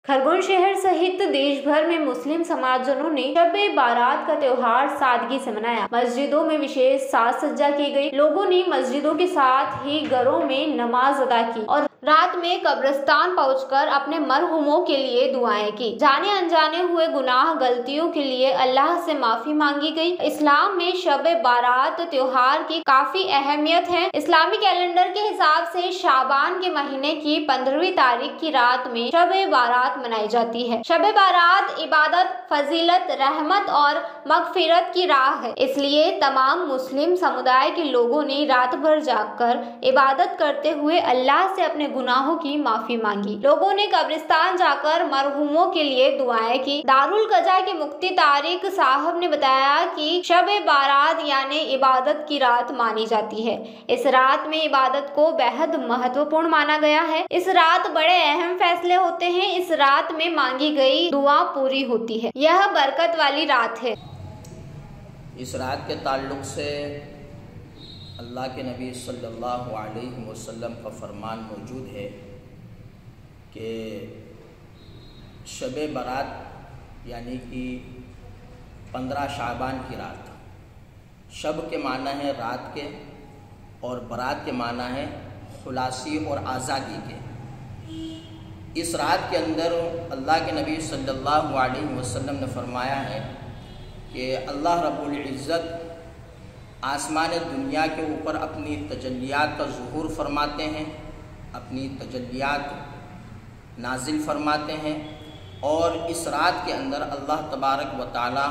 खरगोन शहर सहित देश भर में मुस्लिम समाजजनों ने शब-ए बारात का त्योहार सादगी से मनाया। मस्जिदों में विशेष साज सज्जा की गई। लोगों ने मस्जिदों के साथ ही घरों में नमाज अदा की और रात में कब्रिस्तान पहुंचकर अपने मरहूमों के लिए दुआएं की। जाने अनजाने हुए गुनाह गलतियों के लिए अल्लाह से माफी मांगी गई। इस्लाम में शब-ए बारात त्योहार की काफी अहमियत है। इस्लामी कैलेंडर के हिसाब से शाबान के महीने की 15वीं तारीख की रात में शब-ए बारात मनाई जाती है। शब-ए बारात इबादत, फजीलत, रहमत और मगफिरत की राह है, इसलिए तमाम मुस्लिम समुदाय के लोगों ने रात भर जागकर इबादत करते हुए अल्लाह से अपने गुनाहों की माफी मांगी। लोगों ने कब्रिस्तान जाकर मरहूमों के लिए दुआएं की। दारुल कजा के मुफ्ती तारिक साहब ने बताया कि शब-ए बारात यानी इबादत की रात मानी जाती है। इस रात में इबादत को बेहद महत्वपूर्ण माना गया है। इस रात बड़े अहम फैसले होते हैं। इस रात में मांगी गई दुआ पूरी होती है। यह बरकत वाली रात है। इस रात के ताल्लुक से अल्लाह के नबी सल्लल्लाहु अलैहि वसल्लम का फरमान मौजूद है कि शब बारात यानी कि 15 शाबान की रात। शब के माना है रात के और बारात के माना है खुलासी और आज़ादी के। इस रात के अंदर अल्लाह के नबी सल्लल्लाहु अलैहि वसल्लम ने फरमाया है कि अल्लाह रब्बुल इज़्ज़त आसमान दुनिया के ऊपर अपनी तजल्लियात का ज़ुहूर फरमाते हैं, अपनी तजल्लियात नाजिल फरमाते हैं और इस रात के अंदर अल्लाह तबारक व तआला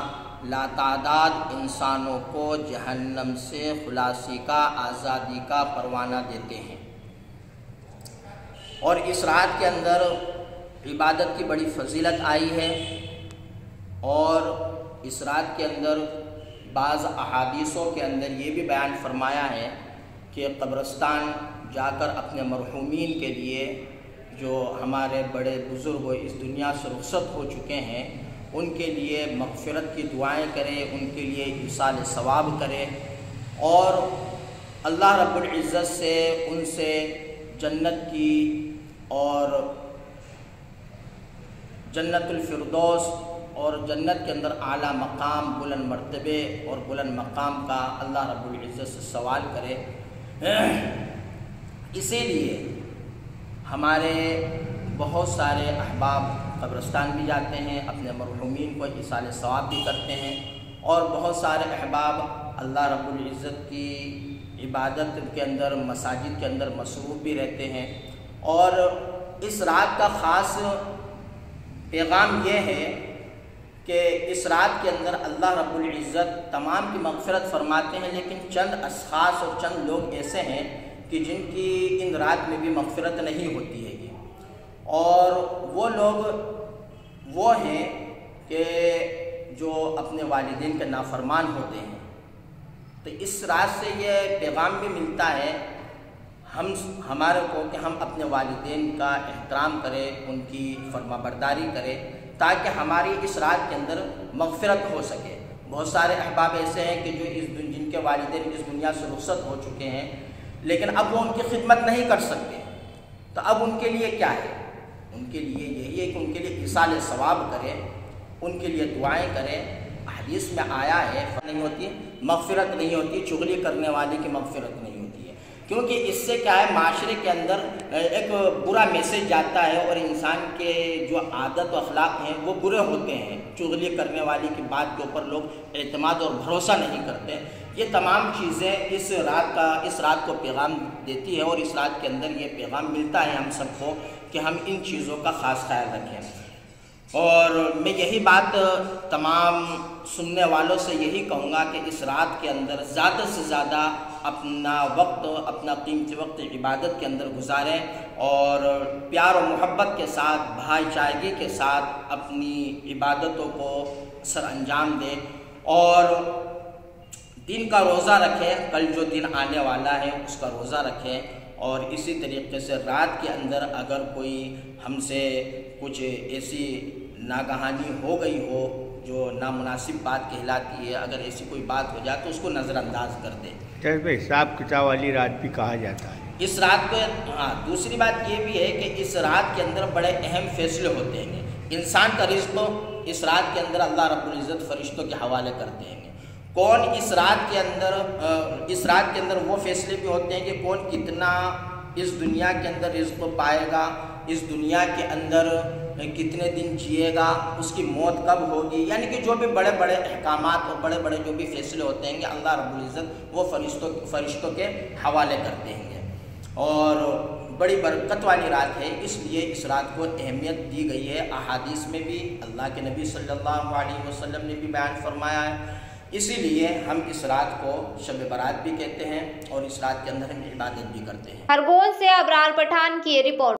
लातादाद इंसानों को जहन्नम से खुलासी का, आज़ादी का परवाना देते हैं। और इस रात के अंदर इबादत की बड़ी फजीलत आई है और इस रात के अंदर बाज़ अहादीसों के अंदर ये भी बयान फरमाया है कि कब्रिस्तान जाकर अपने मरहूमीन के लिए, जो हमारे बड़े बुज़ुर्ग इस दुनिया से रुखसत हो चुके हैं, उनके लिए मग़फ़िरत की दुआएं करें, उनके लिए इसाल सवाब करें और अल्लाह रब्बुल इज़्ज़त से उनसे जन्नत की और जन्नतुल फिरदौस और जन्नत के अंदर आला मकाम, बुलंद मर्तबे और बुलंद मकाम का अल्लाह रब्बुल इज़्ज़त से सवाल करे। इसीलिए हमारे बहुत सारे अहबाब कब्रिस्तान भी जाते हैं, अपने मरहूमीन को इसाले सवाब भी करते हैं और बहुत सारे अहबाब अल्लाह रब्बुल इज़्ज़त की इबादत के अंदर, मसाजिद के अंदर मसरूफ़ भी रहते हैं। और इस रात का ख़ास पैगाम ये है कि इस रात के अंदर अल्लाह रब्बुल इज़्ज़त तमाम की मग़फ़िरत फरमाते हैं, लेकिन चंद अशख़ास और चंद लोग ऐसे हैं कि जिनकी इन रात में भी मग़फ़िरत नहीं होती है। और वो लोग वो हैं कि जो अपने वालिदैन के नाफरमान होते हैं। तो इस रात से ये पैगाम भी मिलता है हमारे को कि हम अपने वालिदैन का एहतराम करें, उनकी फरमाबरदारी करें, ताकि हमारी इस रात के अंदर मग़फ़िरत हो सके। बहुत सारे अहबाब ऐसे हैं कि जो जिनके वालिदैन इस दुनिया से रुखसत हो चुके हैं, लेकिन अब वो उनकी खिदमत नहीं कर सकते। तो अब उनके लिए क्या है? उनके लिए यही है कि उनके लिए इसाल सवाब करें, उनके लिए दुआएं करें। हदीस में आया है नहीं होती, मग़फ़िरत नहीं होती, चुगली करने वाले की मग़फ़िरत नहीं होती है, क्योंकि इससे क्या है, माशरे के अंदर एक बुरा मैसेज जाता है और इंसान के जो आदत व अखलाक हैं वो बुरे होते हैं। चुगली करने वाली की बात के ऊपर लोग एतमाद और भरोसा नहीं करते। ये तमाम चीज़ें इस रात को पैगाम देती है और इस रात के अंदर ये पैगाम मिलता है हम सबको कि हम इन चीज़ों का ख़ास ख्याल रखें। और मैं यही बात तमाम सुनने वालों से यही कहूँगा कि इस रात के अंदर ज़्यादा से ज़्यादा अपना वक्त, अपना कीमती वक्त इबादत के अंदर गुजारें और प्यार और मोहब्बत के साथ, भाईचारगी के साथ अपनी इबादतों को सर अंजाम दें और दिन का रोज़ा रखें। कल जो दिन आने वाला है उसका रोज़ा रखें। और इसी तरीके से रात के अंदर अगर कोई हमसे कुछ ऐसी नागहानी हो गई हो जो नामुनासिब बात कहलाती है, अगर ऐसी कोई बात हो जाए तो उसको नज़रअंदाज कर दें। हिसाब किताब वाली रात भी कहा जाता है। इस रात को दूसरी बात ये भी है कि इस रात के अंदर बड़े अहम फैसले होते हैं। انسان کا رزق اس رات کے اندر اللہ رب العزت فرشتوں کے حوالے کرتے ہیں. کون اس رات کے اندر وہ فیصلے بھی ہوتے ہیں کہ کون کتنا اس دنیا کے اندر رزق پائے گا, اس دنیا کے اندر کتنے دن جیے گا, اس کی موت کب ہوگی, یعنی کہ جو بھی بڑے بڑے احکامات اور بڑے بڑے جو بھی فیصلے ہوتے ہیں کہ اللہ رب العزت وہ فرشتوں کے حوالے کرتے ہیں. اور بڑی برکت والی رات ہے, اس لیے اس رات کو اہمیت دی گئی ہے. احادیث میں بھی اللہ کے نبی صلی اللہ علیہ وسلم نے بھی بیان فرمایا ہے. اسی لیے ہم اس رات کو شب برات بھی کہتے ہیں اور اس رات کے اندر ہم عبادت بھی کرتے ہیں. خرگوش سے ابرار پٹھان کی یہ رپورٹ.